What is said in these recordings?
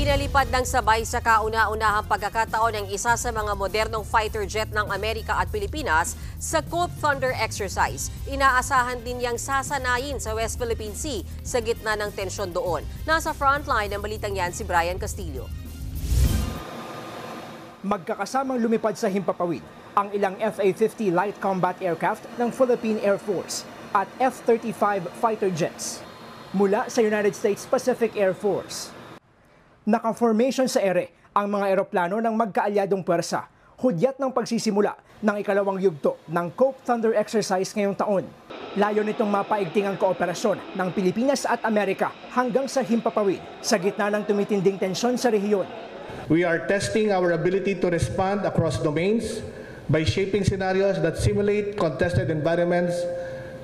Pinalipad ng sabay sa kauna-unahang pagkakataon ng isa sa mga modernong fighter jet ng Amerika at Pilipinas sa Cope Thunder exercise. Inaasahan din niyang sasanayin sa West Philippine Sea sa gitna ng tensyon doon. Nasa frontline ng balitang yan si Brian Castillo. Magkakasamang lumipad sa himpapawid ang ilang FA-50 light combat aircraft ng Philippine Air Force at F-35 fighter jets mula sa United States Pacific Air Force. Naka-formation sa ere ang mga eroplano ng magkaalyadong puwersa, hudyat ng pagsisimula ng ikalawang yugto ng Cope Thunder exercise ngayong taon. Layo nitong mapaigting ang kooperasyon ng Pilipinas at Amerika hanggang sa himpapawid sa gitna ng tumitinding tensyon sa rehiyon. We are testing our ability to respond across domains by shaping scenarios that simulate contested environments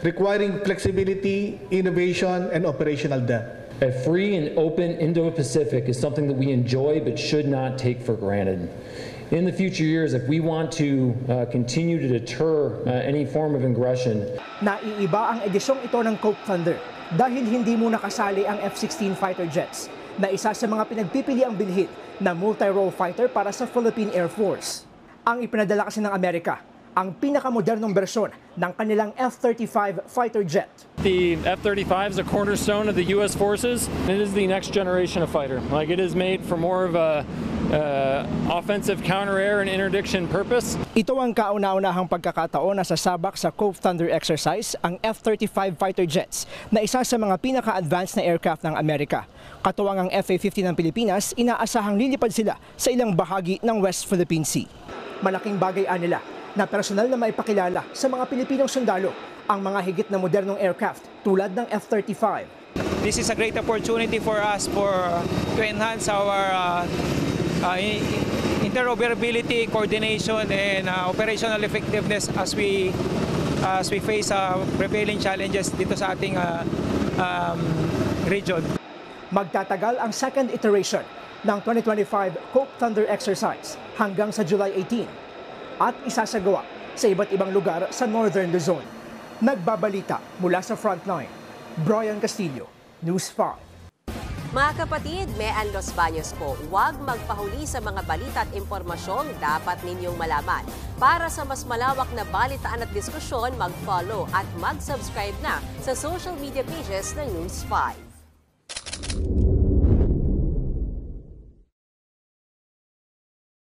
requiring flexibility, innovation, and operational depth. A free and open Indo-Pacific is something that we enjoy but should not take for granted. In the future years, if we want to continue to deter any form of aggression. Naiiba ang edisyong ito ng Cope Thunder dahil hindi muna kasali ang F-16 fighter jets na isa sa mga pinagpipili ang bilhin na multi-role fighter para sa Philippine Air Force. Ang ipinadala kasi ng Amerika ang pinakamodernong bersyon ng kanilang F-35 fighter jet. The F-35 is a cornerstone of the U.S. forces. It is the next generation of fighter. Like, it is made for more of a offensive counter-air and interdiction purpose. Ito ang kauna-unahang pagkakataon na sasabak sa Cope Thunder exercise ang F-35 fighter jets na isa sa mga pinaka-advanced na aircraft ng Amerika. Katuwang ang FA-50 ng Pilipinas, inaasahang lilipad sila sa ilang bahagi ng West Philippine Sea. Malaking bagay nila na personal na maipakilala sa mga Pilipinong sundalo ang mga higit na modernong aircraft tulad ng F-35. This is a great opportunity for us to enhance our interoperability, coordination, and operational effectiveness as we face prevailing challenges dito sa ating region. Magtatagal ang second iteration ng 2025 Cope Thunder exercise hanggang sa July 18 at isasagawa sa iba't ibang lugar sa Northern Luzon. Nagbabalita mula sa frontline, Brian Castillo, News 5. Mga kapatid, Mean Los Baños po, huwag magpahuli sa mga balita at impormasyong dapat ninyong malaman. Para sa mas malawak na balitaan at diskusyon, mag-follow at mag-subscribe na sa social media pages ng News 5.